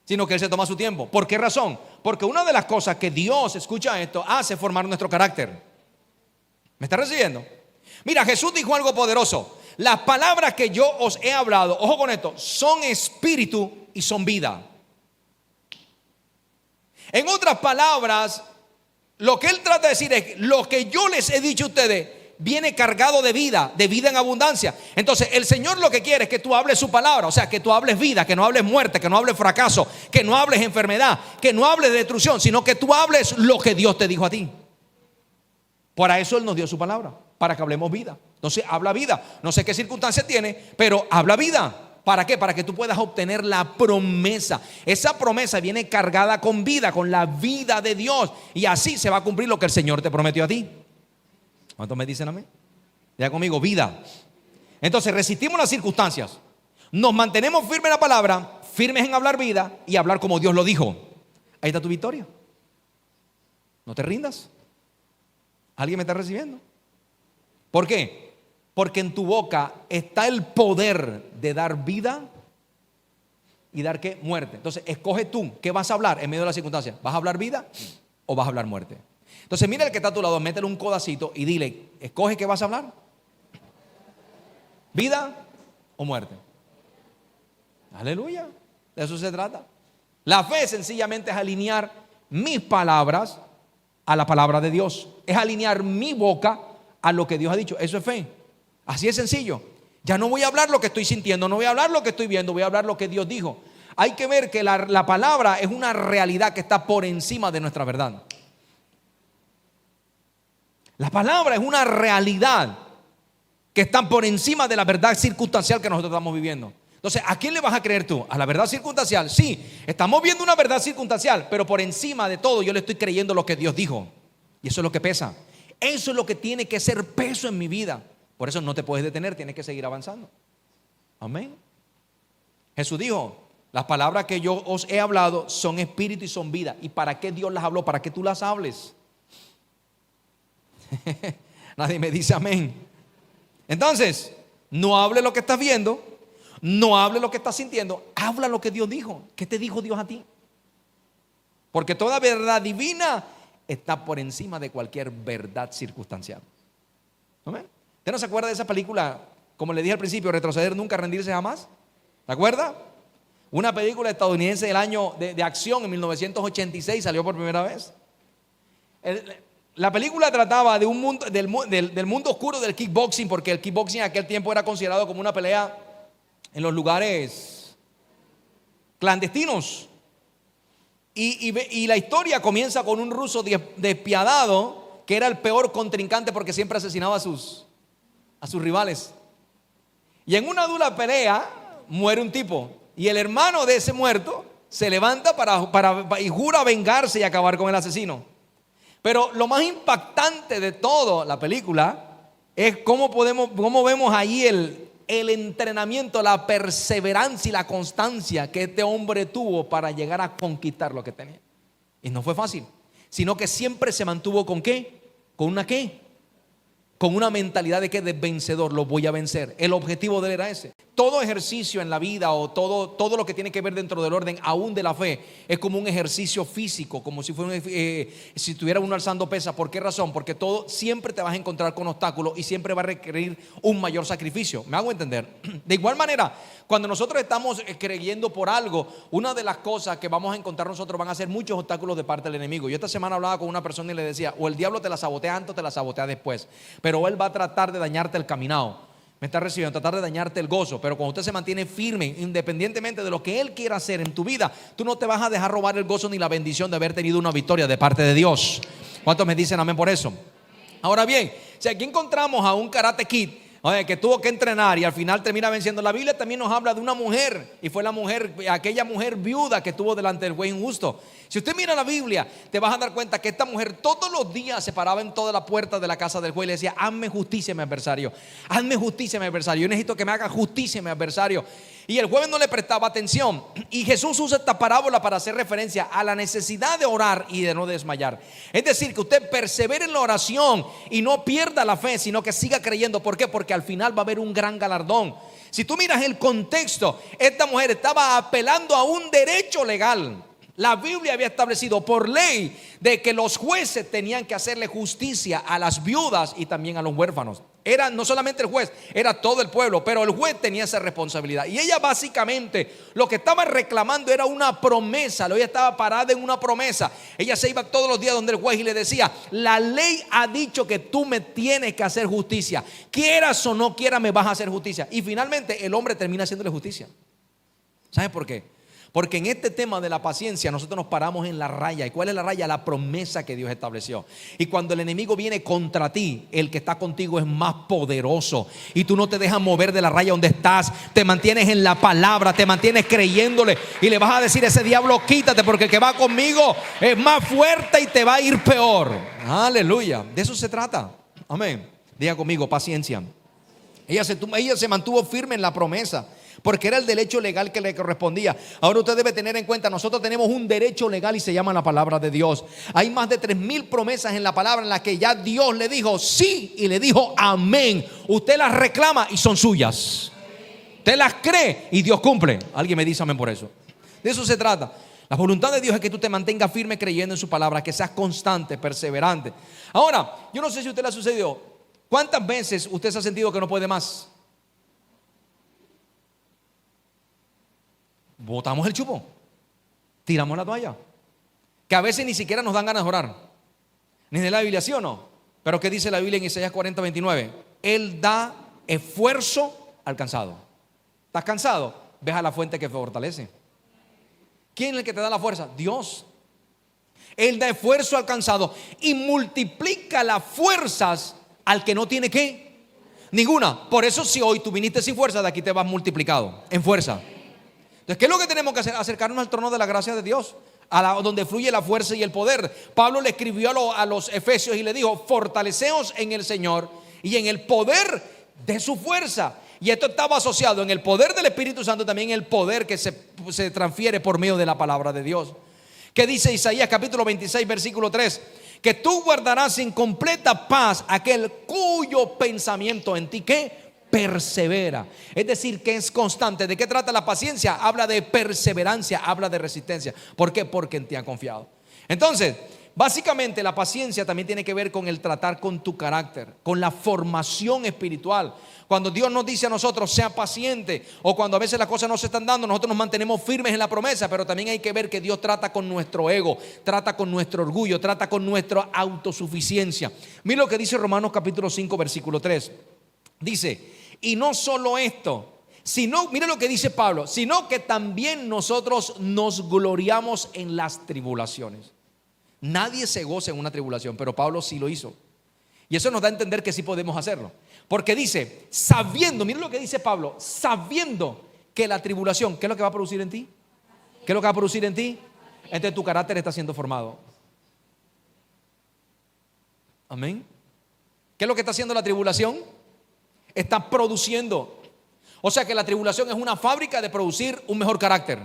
sino que Él se toma su tiempo. ¿Por qué razón? Porque una de las cosas que Dios, escucha esto, hace formar nuestro carácter. ¿Me está recibiendo? Mira, Jesús dijo algo poderoso: las palabras que yo os he hablado, ojo con esto, son espíritu y son vida. En otras palabras, lo que Él trata de decir es: lo que yo les he dicho a ustedes viene cargado de vida en abundancia. Entonces el Señor lo que quiere es que tú hables su palabra, o sea, que tú hables vida, que no hables muerte, que no hables fracaso, que no hables enfermedad, que no hables de destrucción, sino que tú hables lo que Dios te dijo a ti. Para eso Él nos dio su palabra, para que hablemos vida. Entonces habla vida. No sé qué circunstancia tiene, pero habla vida. ¿Para qué? Para que tú puedas obtener la promesa. Esa promesa viene cargada con vida, con la vida de Dios, y así se va a cumplir lo que el Señor te prometió a ti. ¿Cuántos me dicen amén? Ya conmigo, vida. Entonces resistimos las circunstancias, nos mantenemos firmes en la palabra, firmes en hablar vida y hablar como Dios lo dijo. Ahí está tu victoria. No te rindas. ¿Alguien me está recibiendo? ¿Por qué? Porque en tu boca está el poder de dar vida y dar ¿qué? Muerte. Entonces escoge tú qué vas a hablar en medio de las circunstancias. ¿Vas a hablar vida o vas a hablar muerte? Entonces mira el que está a tu lado, métele un codacito y dile: escoge qué vas a hablar, vida o muerte. Aleluya. De eso se trata. La fe sencillamente es alinear mis palabras a la palabra de Dios. Es alinear mi boca a lo que Dios ha dicho. Eso es fe. Así es sencillo. Ya no voy a hablar lo que estoy sintiendo, no voy a hablar lo que estoy viendo, voy a hablar lo que Dios dijo. Hay que ver que la palabra es una realidad que está por encima de nuestra verdad. La palabra es una realidad que está por encima de la verdad circunstancial que nosotros estamos viviendo. Entonces, ¿a quién le vas a creer tú? ¿A la verdad circunstancial? Sí, estamos viendo una verdad circunstancial, pero por encima de todo yo le estoy creyendo lo que Dios dijo. Y eso es lo que pesa. Eso es lo que tiene que ser peso en mi vida. Por eso no te puedes detener, tienes que seguir avanzando. Amén. Jesús dijo: las palabras que yo os he hablado son espíritu y son vida. ¿Y para qué Dios las habló? Para que tú las hables. Nadie me dice amén. Entonces, no hable lo que estás viendo, no hable lo que estás sintiendo, habla lo que Dios dijo. ¿Qué te dijo Dios a ti? Porque toda verdad divina está por encima de cualquier verdad circunstancial. ¿Amén? ¿Usted no se acuerda de esa película? Como le dije al principio, retroceder nunca, rendirse jamás. ¿Se acuerda? Una película estadounidense del año de acción en 1986, salió por primera vez. La película trataba de un mundo, del mundo oscuro del kickboxing, porque el kickboxing en aquel tiempo era considerado como una pelea en los lugares clandestinos. Y la historia comienza con un ruso despiadado que era el peor contrincante porque siempre asesinaba a sus rivales. Y en una dura pelea muere un tipo, y el hermano de ese muerto se levanta y jura vengarse y acabar con el asesino. Pero lo más impactante de toda la película es cómo vemos ahí el entrenamiento, la perseverancia y la constancia que este hombre tuvo para llegar a conquistar lo que tenía. Y no fue fácil, sino que siempre se mantuvo ¿con qué? ¿Con una qué? Con una mentalidad de que de vencedor, lo voy a vencer. El objetivo de él era ese. todo ejercicio en la vida o todo lo que tiene que ver dentro del orden, aún de la fe, es como un ejercicio físico, como si fuera si estuviera uno alzando pesas. ¿Por qué razón? Porque todo siempre te vas a encontrar con obstáculos y siempre va a requerir un mayor sacrificio. ¿Me hago entender? De igual manera, cuando nosotros estamos creyendo por algo, una de las cosas que vamos a encontrar nosotros van a ser muchos obstáculos de parte del enemigo. Yo esta semana hablaba con una persona y le decía, o el diablo te la sabotea antes o te la sabotea después, pero él va a tratar de dañarte el caminado. Me está recibiendo, tratar de dañarte el gozo. Pero cuando usted se mantiene firme, independientemente de lo que Él quiera hacer en tu vida, tú no te vas a dejar robar el gozo ni la bendición de haber tenido una victoria de parte de Dios. ¿Cuántos me dicen amén por eso? Ahora bien, si aquí encontramos a un Karate Kid, que tuvo que entrenar y al final termina venciendo, la Biblia también nos habla de una mujer, y fue la mujer, aquella mujer viuda que estuvo delante del juez injusto. Si usted mira la Biblia, te vas a dar cuenta que esta mujer todos los días se paraba en toda la puerta de la casa del juez y le decía, hazme justicia, mi adversario, hazme justicia, mi adversario, yo necesito que me haga justicia, mi adversario. Y el juez no le prestaba atención. Y Jesús usa esta parábola para hacer referencia a la necesidad de orar y de no desmayar. Es decir, que usted persevere en la oración y no pierda la fe, sino que siga creyendo. ¿Por qué? Porque al final va a haber un gran galardón. Si tú miras el contexto, esta mujer estaba apelando a un derecho legal. La Biblia había establecido por ley de que los jueces tenían que hacerle justicia a las viudas y también a los huérfanos. Era no solamente el juez, era todo el pueblo, pero el juez tenía esa responsabilidad. Y ella básicamente lo que estaba reclamando era una promesa. Ella estaba parada en una promesa. Ella se iba todos los días donde el juez y le decía, la ley ha dicho que tú me tienes que hacer justicia. Quieras o no quieras, me vas a hacer justicia. Y finalmente el hombre termina haciéndole justicia. ¿Sabes por qué? Porque en este tema de la paciencia nosotros nos paramos en la raya. ¿Y cuál es la raya? La promesa que Dios estableció. Y cuando el enemigo viene contra ti, el que está contigo es más poderoso. Y tú no te dejas mover de la raya donde estás. Te mantienes en la palabra, te mantienes creyéndole. Y le vas a decir a ese diablo, quítate, porque el que va conmigo es más fuerte y te va a ir peor. Aleluya. De eso se trata. Amén. Diga conmigo, paciencia. Ella se mantuvo firme en la promesa, porque era el derecho legal que le correspondía. Ahora usted debe tener en cuenta, nosotros tenemos un derecho legal y se llama la palabra de Dios. Hay más de 3,000 promesas en la palabra en las que ya Dios le dijo sí y le dijo amén. Usted las reclama y son suyas. Usted las cree y Dios cumple. Alguien me dice amén por eso. De eso se trata. La voluntad de Dios es que tú te mantengas firme creyendo en su palabra, que seas constante, perseverante. Ahora, yo no sé si a usted le ha sucedido. ¿Cuántas veces usted se ha sentido que no puede más? Botamos el chupo, tiramos la toalla, que a veces ni siquiera nos dan ganas de orar. Ni de la Biblia, ¿sí o no? Pero ¿qué dice la Biblia en Isaías 40:29? Él da esfuerzo al cansado. ¿Estás cansado? Ves a la fuente que te fortalece. ¿Quién es el que te da la fuerza? Dios. Él da esfuerzo al cansado y multiplica las fuerzas al que no tiene ¿qué? Ninguna. Por eso si hoy tú viniste sin fuerza, de aquí te vas multiplicado en fuerza. Entonces, ¿qué es lo que tenemos que hacer? Acercarnos al trono de la gracia de Dios, donde fluye la fuerza y el poder. Pablo le escribió a los efesios y le dijo, fortaleceos en el Señor y en el poder de su fuerza. Y esto estaba asociado en el poder del Espíritu Santo, también el poder que se transfiere por medio de la palabra de Dios. ¿Qué dice Isaías capítulo 26 versículo 3? Que tú guardarás en completa paz aquel cuyo pensamiento en ti ¿qué? Persevera. Es decir, que es constante. ¿De qué trata la paciencia? Habla de perseverancia, habla de resistencia. ¿Por qué? Porque en ti ha confiado. Entonces, básicamente la paciencia también tiene que ver con el tratar con tu carácter, con la formación espiritual. Cuando Dios nos dice a nosotros, sea paciente, o cuando a veces las cosas no se están dando, nosotros nos mantenemos firmes en la promesa, pero también hay que ver que Dios trata con nuestro ego, trata con nuestro orgullo, trata con nuestra autosuficiencia. Mira lo que dice Romanos capítulo 5 versículo 3. Dice, y no solo esto, sino, mira lo que dice Pablo, sino que también nosotros nos gloriamos en las tribulaciones. Nadie se goza en una tribulación, pero Pablo sí lo hizo. Y eso nos da a entender que sí podemos hacerlo. Porque dice, sabiendo, mira lo que dice Pablo, sabiendo que la tribulación, ¿qué es lo que va a producir en ti? ¿Qué es lo que va a producir en ti? Entonces tu carácter está siendo formado. Amén. ¿Qué es lo que está haciendo la tribulación? Está produciendo. O sea que la tribulación es una fábrica de producir un mejor carácter,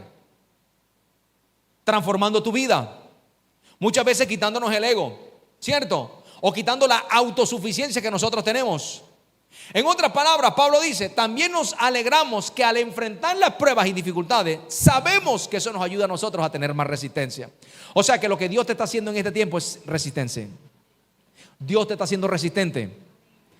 transformando tu vida. Muchas veces quitándonos el ego, ¿cierto? O quitando la autosuficiencia que nosotros tenemos. En otras palabras, Pablo dice, también nos alegramos que al enfrentar las pruebas y dificultades, sabemos que eso nos ayuda a nosotros a tener más resistencia. O sea que lo que Dios te está haciendo en este tiempo es resistencia. Dios te está haciendo resistente.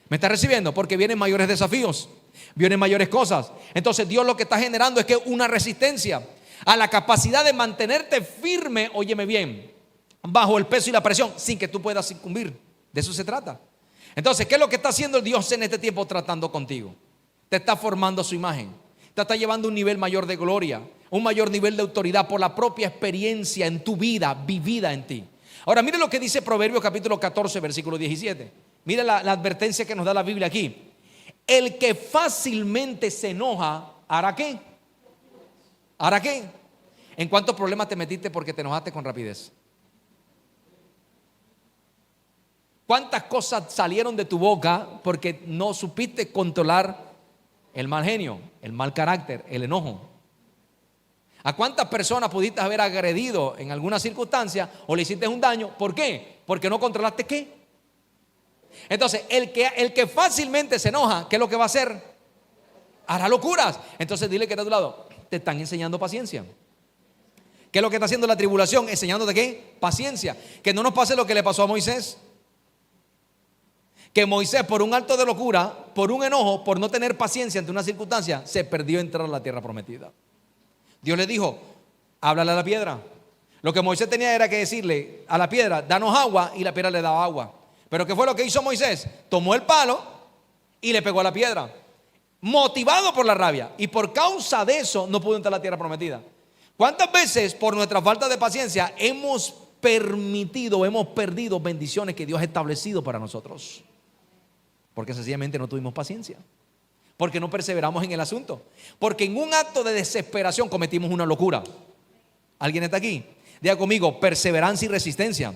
¿Me está recibiendo? Porque vienen mayores desafíos, vienen mayores cosas. Entonces Dios lo que está generando es que una resistencia a la capacidad de mantenerte firme, óyeme bien, bajo el peso y la presión, sin que tú puedas sucumbir. De eso se trata. Entonces, ¿qué es lo que está haciendo Dios en este tiempo tratando contigo? Te está formando a su imagen, te está llevando a un nivel mayor de gloria, un mayor nivel de autoridad por la propia experiencia en tu vida, vivida en ti. Ahora, mire lo que dice Proverbios capítulo 14, versículo 17. Mire la advertencia que nos da la Biblia aquí. El que fácilmente se enoja, ¿hará qué? ¿Hará qué? ¿En cuántos problemas te metiste porque te enojaste con rapidez? ¿Cuántas cosas salieron de tu boca porque no supiste controlar el mal genio, el mal carácter, el enojo? ¿A cuántas personas pudiste haber agredido en alguna circunstancia o le hiciste un daño? ¿Por qué? Porque no controlaste qué. Entonces, el que fácilmente se enoja, ¿qué es lo que va a hacer? Hará locuras. Entonces dile que está a tu lado, te están enseñando paciencia. ¿Qué es lo que está haciendo la tribulación? Enseñándote qué? Paciencia. Que no nos pase lo que le pasó a Moisés. Que Moisés, por un acto de locura, por un enojo, por no tener paciencia ante una circunstancia, se perdió entrar a la tierra prometida. Dios le dijo, háblale a la piedra. Lo que Moisés tenía era que decirle a la piedra, danos agua, y la piedra le daba agua. Pero ¿qué fue lo que hizo Moisés? Tomó el palo y le pegó a la piedra, motivado por la rabia, y por causa de eso no pudo entrar a la tierra prometida. ¿Cuántas veces por nuestra falta de paciencia hemos perdido bendiciones que Dios ha establecido para nosotros? Porque sencillamente no tuvimos paciencia, porque no perseveramos en el asunto, porque en un acto de desesperación cometimos una locura. ¿Alguien está aquí? Diga conmigo, perseverancia y resistencia.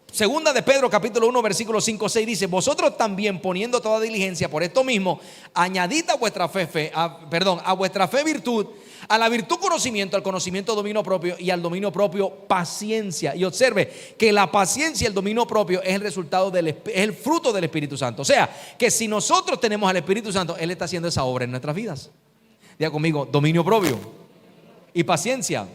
Segunda de Pedro capítulo 1 versículo 5-6 dice, vosotros también poniendo toda diligencia por esto mismo, añadid a vuestra a vuestra fe virtud, a la virtud conocimiento, al conocimiento dominio propio, y al dominio propio paciencia. Y observe que la paciencia y el dominio propio es el resultado es el fruto del Espíritu Santo. O sea, que si nosotros tenemos al Espíritu Santo, Él está haciendo esa obra en nuestras vidas. Diga conmigo, dominio propio y paciencia.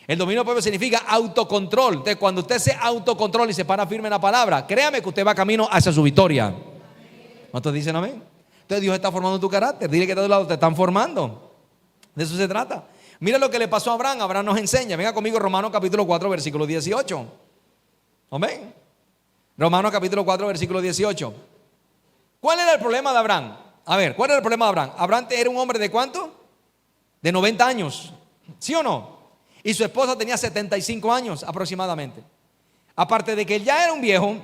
El dominio propio significa autocontrol. Entonces, cuando usted se autocontrola y se para firme en la palabra, créame que usted va camino hacia su victoria. ¿Cuántos dicen amén? Entonces Dios está formando tu carácter. Dile que de todos lados te están formando. De eso se trata. Mira lo que le pasó a Abraham. Abraham nos enseña. Venga conmigo, Romanos capítulo 4 versículo 18. Amén. Romanos capítulo 4 versículo 18. ¿Cuál era el problema de Abraham? A ver, ¿cuál era el problema de Abraham? Abraham era un hombre de ¿cuánto? De 90 años. ¿Sí o no? Y su esposa tenía 75 años aproximadamente. Aparte de que él ya era un viejo,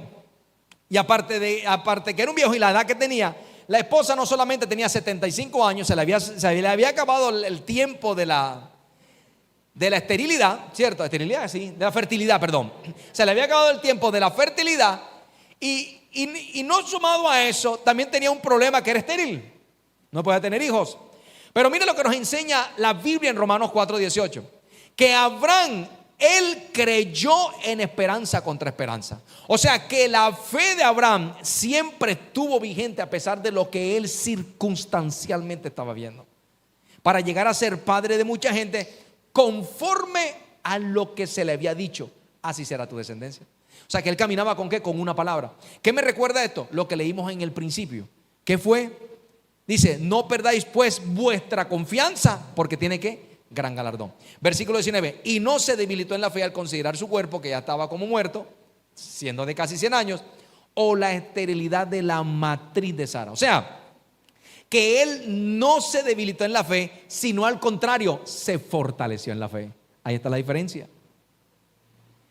y aparte que era un viejo y la edad que tenía, la esposa no solamente tenía 75 años, se le había acabado el tiempo de la esterilidad, ¿cierto? Esterilidad, sí, de la fertilidad, perdón. Se le había acabado el tiempo de la fertilidad y no sumado a eso, también tenía un problema que era estéril. No podía tener hijos. Pero mire lo que nos enseña la Biblia en Romanos 4:18. Que Abraham, él creyó en esperanza contra esperanza. O sea que la fe de Abraham siempre estuvo vigente a pesar de lo que él circunstancialmente estaba viendo, para llegar a ser padre de mucha gente conforme a lo que se le había dicho, así será tu descendencia. O sea que él caminaba con ¿qué? Con una palabra. ¿Qué me recuerda esto? Lo que leímos en el principio. ¿Qué fue? Dice, no perdáis pues vuestra confianza, porque tiene que gran galardón. Versículo 19, y no se debilitó en la fe al considerar su cuerpo, que ya estaba como muerto, siendo de casi 100 años, o la esterilidad de la matriz de Sara. O sea, que él no se debilitó en la fe, sino al contrario, se fortaleció en la fe. Ahí está la diferencia.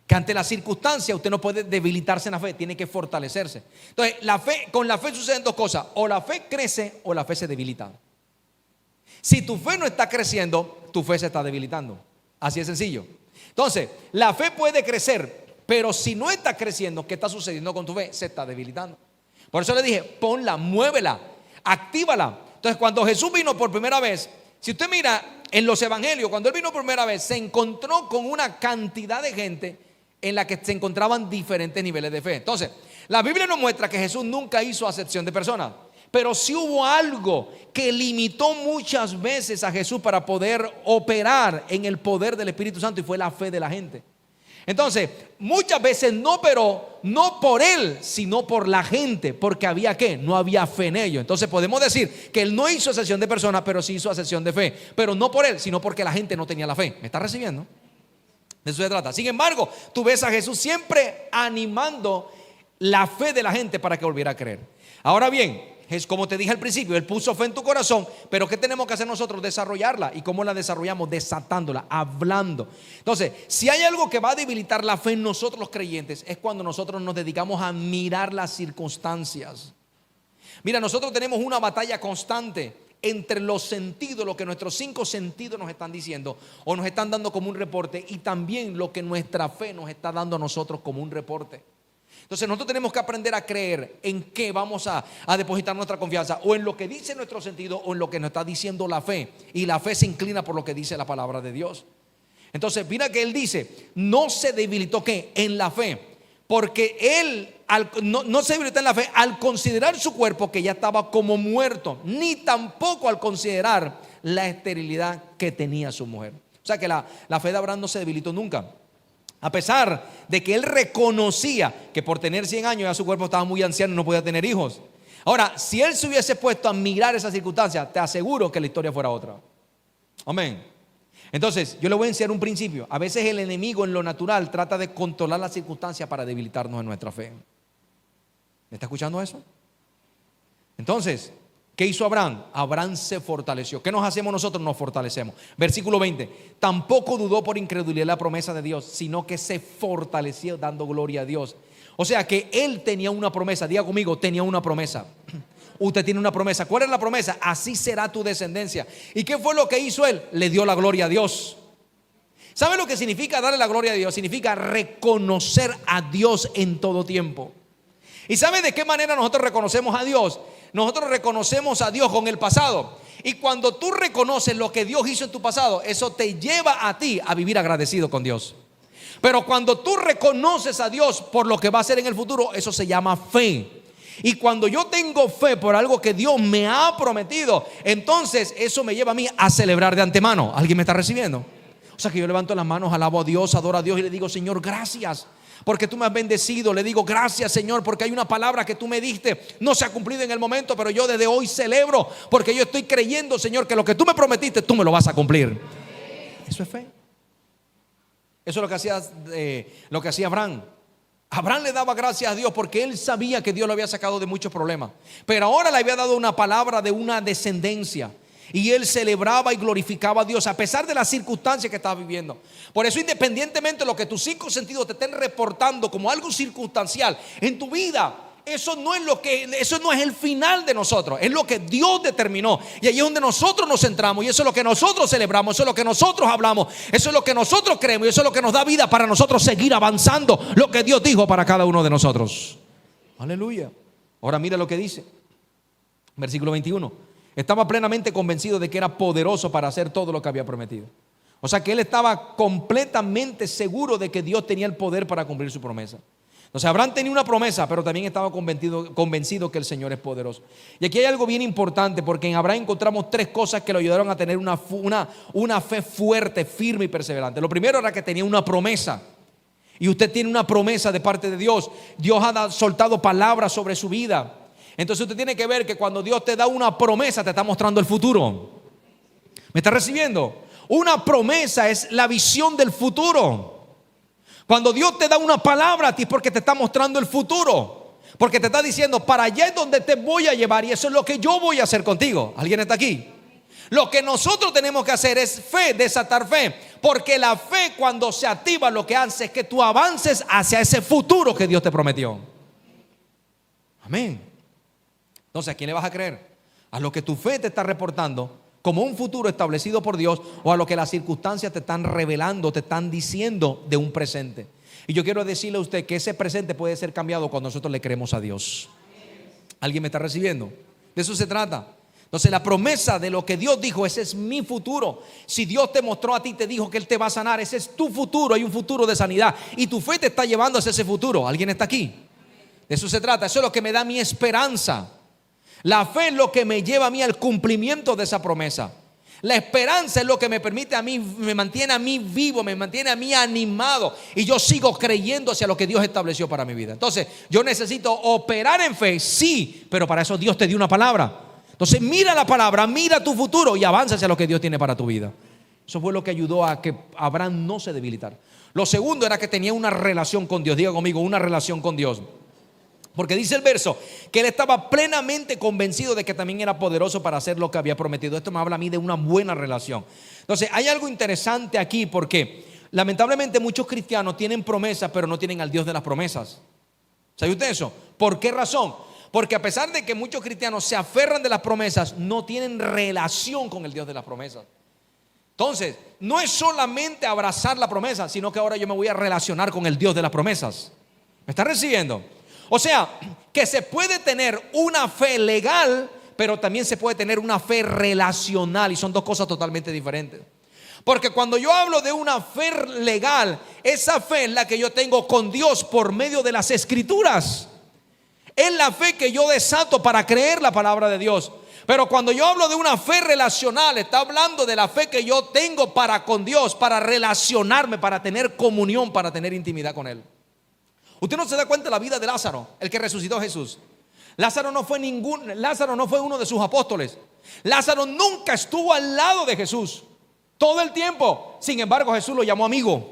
Que ante la circunstancia usted no puede debilitarse en la fe, tiene que fortalecerse. Entonces, con la fe suceden dos cosas: o la fe crece o la fe se debilita. Si tu fe no está creciendo, tu fe se está debilitando. Así de sencillo. Entonces, la fe puede crecer, pero si no está creciendo, ¿qué está sucediendo con tu fe? Se está debilitando. Por eso le dije, ponla, muévela, actívala. Entonces, cuando Jesús vino por primera vez, si usted mira en los evangelios, cuando Él vino por primera vez, se encontró con una cantidad de gente en la que se encontraban diferentes niveles de fe. Entonces, la Biblia nos muestra que Jesús nunca hizo acepción de personas. pero sí hubo algo que limitó muchas veces a Jesús para poder operar en el poder del Espíritu Santo, y fue la fe de la gente. Entonces, muchas veces no, pero no por él, sino por la gente, porque había ¿qué? No había fe en ellos. Entonces podemos decir que él no hizo excepción de personas, pero sí hizo excepción de fe, pero no por él, sino porque la gente no tenía la fe. ¿Me está recibiendo? De eso se trata. Sin embargo, tú ves a Jesús siempre animando la fe de la gente para que volviera a creer. Ahora bien, es como te dije al principio, él puso fe en tu corazón, pero ¿qué tenemos que hacer nosotros? Desarrollarla. ¿Y cómo la desarrollamos? Desatándola, hablando. Entonces, si hay algo que va a debilitar la fe en nosotros los creyentes, es cuando nosotros nos dedicamos a mirar las circunstancias. Mira, nosotros tenemos una batalla constante entre los sentidos, lo que nuestros 5 sentidos nos están diciendo o nos están dando como un reporte, y también lo que nuestra fe nos está dando a nosotros como un reporte. Entonces nosotros tenemos que aprender a creer en qué vamos a depositar nuestra confianza, o en lo que dice nuestro sentido o en lo que nos está diciendo la fe. Y la fe se inclina por lo que dice la palabra de Dios. Entonces mira que él dice, no se debilitó ¿qué? En la fe, porque él no se debilitó en la fe al considerar su cuerpo que ya estaba como muerto, ni tampoco al considerar la esterilidad que tenía su mujer. O sea que la fe de Abraham no se debilitó nunca. A pesar de que él reconocía que por tener 100 años ya su cuerpo estaba muy anciano y no podía tener hijos. Ahora, si él se hubiese puesto a mirar esas circunstancias, te aseguro que la historia fuera otra. Amén. Entonces, yo le voy a enseñar un principio. A veces el enemigo en lo natural trata de controlar las circunstancias para debilitarnos en nuestra fe. ¿Me está escuchando eso? Entonces, ¿qué hizo Abraham? Abraham se fortaleció. ¿Qué nos hacemos nosotros? Nos fortalecemos. Versículo 20. Tampoco dudó por incredulidad la promesa de Dios, sino que se fortaleció dando gloria a Dios. O sea que él tenía una promesa. Diga conmigo, tenía una promesa. Usted tiene una promesa. ¿Cuál es la promesa? Así será tu descendencia. ¿Y qué fue lo que hizo él? Le dio la gloria a Dios. ¿Sabe lo que significa darle la gloria a Dios? Significa reconocer a Dios en todo tiempo. ¿Y sabe de qué manera nosotros reconocemos a Dios? Nosotros reconocemos a Dios con el pasado. Y cuando tú reconoces lo que Dios hizo en tu pasado, eso te lleva a ti a vivir agradecido con Dios. Pero cuando tú reconoces a Dios por lo que va a hacer en el futuro, eso se llama fe. Y cuando yo tengo fe por algo que Dios me ha prometido, entonces eso me lleva a mí a celebrar de antemano. ¿Alguien me está recibiendo? O sea que yo levanto las manos, alabo a Dios, adoro a Dios y le digo, Señor, gracias porque tú me has bendecido. Le digo gracias, Señor, porque hay una palabra que tú me diste, no se ha cumplido en el momento, pero yo desde hoy celebro, porque yo estoy creyendo, Señor, que lo que tú me prometiste, tú me lo vas a cumplir. Eso es fe. Eso es lo que hacía Abraham. Abraham le daba gracias a Dios porque él sabía que Dios lo había sacado de muchos problemas, pero ahora le había dado una palabra de una descendencia. Y él celebraba y glorificaba a Dios a pesar de las circunstancias que estaba viviendo. Por eso, independientemente de lo que tus 5 sentidos te estén reportando como algo circunstancial en tu vida, eso no es el final de nosotros, es lo que Dios determinó. Y ahí es donde nosotros nos centramos, y eso es lo que nosotros celebramos, eso es lo que nosotros hablamos, eso es lo que nosotros creemos, y eso es lo que nos da vida para nosotros seguir avanzando lo que Dios dijo para cada uno de nosotros. Aleluya. Ahora mira lo que dice, versículo 21. Estaba plenamente convencido de que era poderoso para hacer todo lo que había prometido. O sea que él estaba completamente seguro de que Dios tenía el poder para cumplir su promesa. Entonces Abraham tenía una promesa, pero también estaba convencido que el Señor es poderoso. Y aquí hay algo bien importante, porque en Abraham encontramos 3 cosas que lo ayudaron a tener una fe fuerte, firme y perseverante. Lo primero era que tenía una promesa. Y usted tiene una promesa de parte de Dios. Dios ha soltado palabras sobre su vida. Entonces usted tiene que ver que cuando Dios te da una promesa, te está mostrando el futuro. ¿Me está recibiendo? Una promesa es la visión del futuro. Cuando Dios te da una palabra a ti, es porque te está mostrando el futuro, porque te está diciendo, para allá es donde te voy a llevar, y eso es lo que yo voy a hacer contigo. ¿Alguien está aquí? Lo que nosotros tenemos que hacer es fe, desatar fe, porque la fe, cuando se activa, lo que hace es que tú avances hacia ese futuro que Dios te prometió. Amén. Entonces, ¿a quién le vas a creer? ¿A lo que tu fe te está reportando como un futuro establecido por Dios, o a lo que las circunstancias te están revelando, te están diciendo de un presente? Y yo quiero decirle a usted que ese presente puede ser cambiado cuando nosotros le creemos a Dios. ¿Alguien me está recibiendo? De eso se trata. Entonces la promesa de lo que Dios dijo, ese es mi futuro. Si Dios te mostró a ti, te dijo que Él te va a sanar, ese es tu futuro. Hay un futuro de sanidad y tu fe te está llevando hacia ese futuro. ¿Alguien está aquí? De eso se trata. Eso es lo que me da mi esperanza. La fe es lo que me lleva a mí al cumplimiento de esa promesa. La esperanza es lo que me permite a mí, me mantiene a mí vivo, me mantiene a mí animado, y yo sigo creyendo hacia lo que Dios estableció para mi vida. Entonces, yo necesito operar en fe, sí, pero para eso Dios te dio una palabra. Entonces, mira la palabra, mira tu futuro y avanza hacia lo que Dios tiene para tu vida. Eso fue lo que ayudó a que Abraham no se debilitara. Lo segundo era que tenía una relación con Dios. Diga conmigo, una relación con Dios. Porque dice el verso que él estaba plenamente convencido de que también era poderoso para hacer lo que había prometido. Esto me habla a mí de una buena relación. Entonces hay algo interesante aquí, porque lamentablemente muchos cristianos tienen promesas, pero no tienen al Dios de las promesas. ¿Sabe usted eso? ¿Por qué razón? Porque a pesar de que muchos cristianos se aferran de las promesas, no tienen relación con el Dios de las promesas. Entonces, no es solamente abrazar la promesa, sino que ahora yo me voy a relacionar con el Dios de las promesas. ¿Me está recibiendo? O sea, que se puede tener una fe legal, pero también se puede tener una fe relacional, y son dos cosas totalmente diferentes. Porque cuando yo hablo de una fe legal, esa fe es la que yo tengo con Dios por medio de las Escrituras. Es la fe que yo desato para creer la palabra de Dios. Pero cuando yo hablo de una fe relacional, está hablando de la fe que yo tengo para con Dios, para relacionarme, para tener comunión, para tener intimidad con Él. Usted no se da cuenta de la vida de Lázaro, el que resucitó a Jesús. Lázaro no fue uno de sus apóstoles. Lázaro nunca estuvo al lado de Jesús todo el tiempo. Sin embargo, Jesús lo llamó amigo.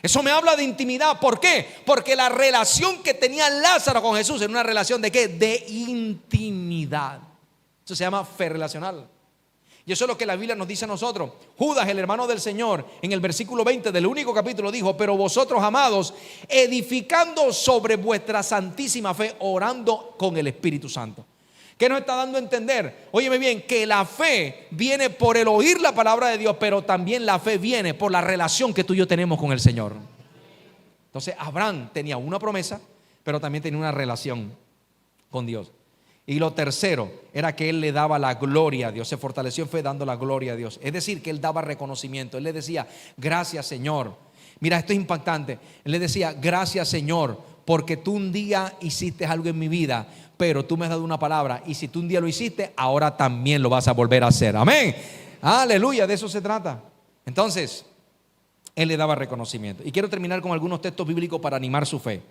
Eso me habla de intimidad. ¿Por qué? Porque la relación que tenía Lázaro con Jesús era una relación de ¿qué? De intimidad. Eso se llama fe relacional. Y eso es lo que la Biblia nos dice a nosotros. Judas, el hermano del Señor, en el versículo 20 del único capítulo dijo: pero vosotros, amados, edificando sobre vuestra santísima fe, orando con el Espíritu Santo. ¿Qué nos está dando a entender? Óyeme bien, que la fe viene por el oír la palabra de Dios, pero también la fe viene por la relación que tú y yo tenemos con el Señor. Entonces Abraham tenía una promesa, pero también tenía una relación con Dios. Y lo tercero era que él le daba la gloria a Dios. Se fortaleció en fe dando la gloria a Dios. Es decir, que él daba reconocimiento. Él le decía: gracias, Señor. Mira, esto es impactante. Él le decía: gracias, Señor, porque tú un día hiciste algo en mi vida, pero tú me has dado una palabra, y si tú un día lo hiciste, ahora también lo vas a volver a hacer. Amén. Aleluya, de eso se trata. Entonces, él le daba reconocimiento. Y quiero terminar con algunos textos bíblicos para animar su fe.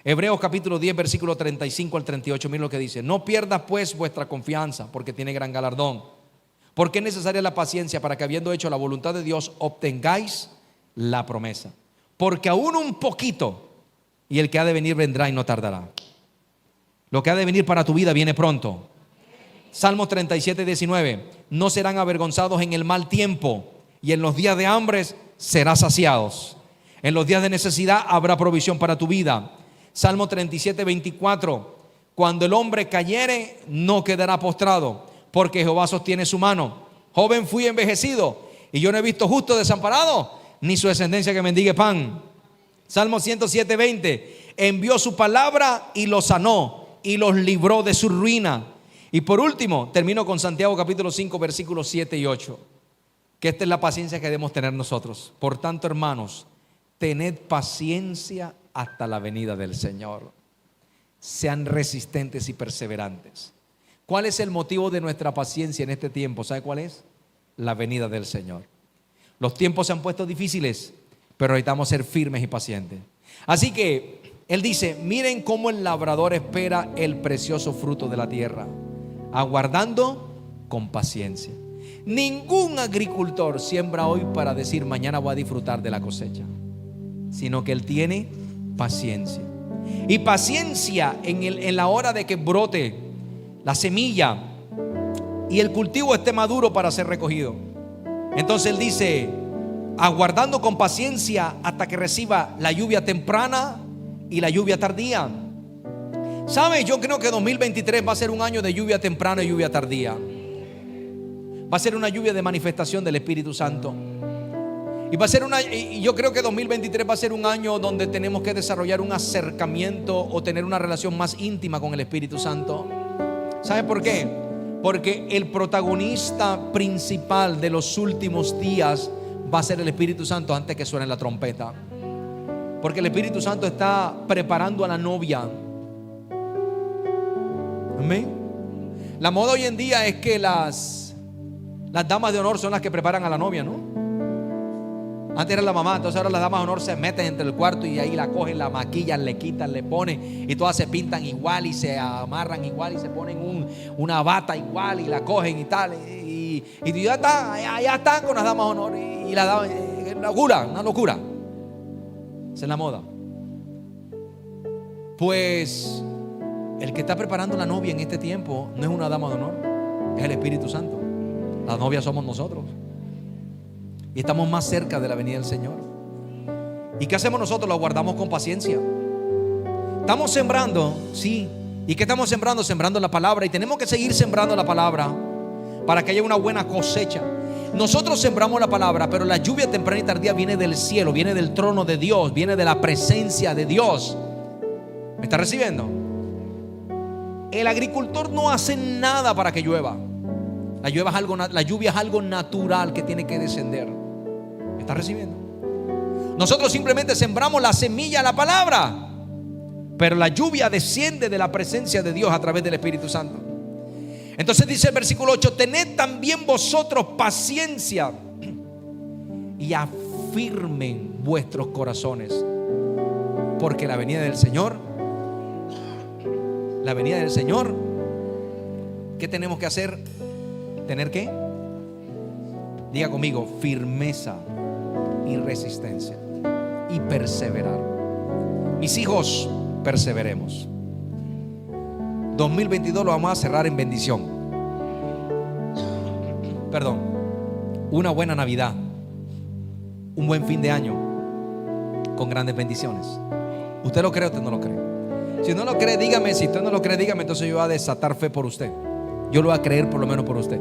Hebreos capítulo 10, versículo 35 al 38. Miren lo que dice: no pierdas pues vuestra confianza, porque tiene gran galardón. Porque es necesaria la paciencia, para que habiendo hecho la voluntad de Dios, obtengáis la promesa. Porque aún un poquito, y el que ha de venir vendrá y no tardará. Lo que ha de venir para tu vida viene pronto. Salmos 37, 19. No serán avergonzados en el mal tiempo, y en los días de hambre serás saciados. En los días de necesidad habrá provisión para tu vida. Salmo 37, 24. Cuando el hombre cayere, no quedará postrado, porque Jehová sostiene su mano. Joven fui envejecido, y yo no he visto justo desamparado, ni su descendencia que mendigue pan. Salmo 107, 20. Envió su palabra y los sanó, y los libró de su ruina. Y por último, termino con Santiago capítulo 5, versículos 7 y 8. Que esta es la paciencia que debemos tener nosotros. Por tanto, hermanos, tened paciencia hasta la venida del Señor. Sean resistentes y perseverantes. ¿Cuál es el motivo de nuestra paciencia en este tiempo? ¿Sabe cuál es? La venida del Señor. Los tiempos se han puesto difíciles, pero necesitamos ser firmes y pacientes. Así que él dice: miren cómo el labrador espera el precioso fruto de la tierra, aguardando con paciencia. Ningún agricultor siembra hoy para decir mañana voy a disfrutar de la cosecha, sino que él tiene paciencia. Y paciencia en la hora de que brote la semilla y el cultivo esté maduro para ser recogido. Entonces él dice: aguardando con paciencia hasta que reciba la lluvia temprana y la lluvia tardía. ¿Sabe? Yo creo que 2023 va a ser un año de lluvia temprana y lluvia tardía. Va a ser una lluvia de manifestación del Espíritu Santo. Y yo creo que 2023 va a ser un año donde tenemos que desarrollar un acercamiento o tener una relación más íntima con el Espíritu Santo. ¿Sabe por qué? Porque el protagonista principal de los últimos días va a ser el Espíritu Santo antes que suene la trompeta. Porque el Espíritu Santo está preparando a la novia. Amén. La moda hoy en día es que las damas de honor son las que preparan a la novia, ¿no? Antes era la mamá, entonces ahora las damas de honor se meten entre el cuarto y ahí la cogen, la maquillan, le quitan, le ponen, y todas se pintan igual y se amarran igual y se ponen una bata igual y la cogen y tal. Y ya están con las damas de honor y la damas, una locura. Esa es la moda. Pues el que está preparando la novia en este tiempo no es una dama de honor, es el Espíritu Santo. La novia somos nosotros. Y estamos más cerca de la venida del Señor. ¿Y qué hacemos nosotros? Lo guardamos con paciencia. Estamos sembrando, sí. ¿Y qué estamos sembrando? Sembrando la palabra. Y tenemos que seguir sembrando la palabra para que haya una buena cosecha. Nosotros sembramos la palabra, pero la lluvia temprana y tardía viene del cielo, viene del trono de Dios, viene de la presencia de Dios. ¿Me está recibiendo? El agricultor no hace nada para que llueva. La lluvia es algo natural que tiene que descender. ¿Me está recibiendo? Nosotros simplemente sembramos la semilla, la palabra, pero la lluvia desciende de la presencia de Dios a través del Espíritu Santo. Entonces dice el versículo 8: tened también vosotros paciencia y afirmen vuestros corazones, porque la venida del Señor, ¿qué tenemos que hacer? ¿Tener qué? Diga conmigo: firmeza y resistencia y perseverar. Mis hijos, perseveremos. 2022 lo vamos a cerrar en bendición. Perdón, una buena Navidad, un buen fin de año con grandes bendiciones. ¿Usted lo cree o usted no lo cree? Si no lo cree, dígame. Si usted no lo cree, dígame. Entonces yo voy a desatar fe por usted. Yo lo voy a creer por lo menos por usted.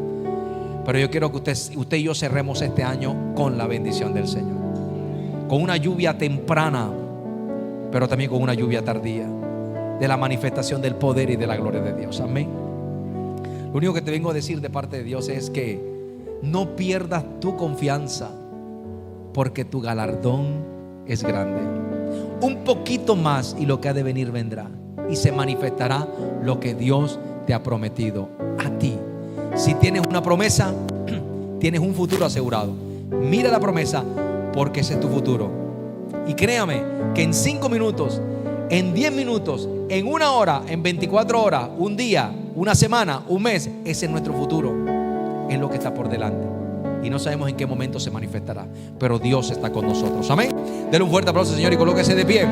Pero yo quiero que usted y yo cerremos este año con la bendición del Señor, con una lluvia temprana, pero también con una lluvia tardía, de la manifestación del poder y de la gloria de Dios. Amén. Lo único que te vengo a decir de parte de Dios es que no pierdas tu confianza, porque tu galardón es grande. Un poquito más y lo que ha de venir vendrá, y se manifestará lo que Dios te ha prometido a ti. Si tienes una promesa, tienes un futuro asegurado. Mira la promesa, porque ese es tu futuro. Y créame que en 5 minutos, en 10 minutos, en 1 hora, en 24 horas, un día, una semana, un mes, ese es nuestro futuro. Es lo que está por delante. Y no sabemos en qué momento se manifestará, pero Dios está con nosotros. Amén. Denle un fuerte aplauso, Señor, y colóquese de pie.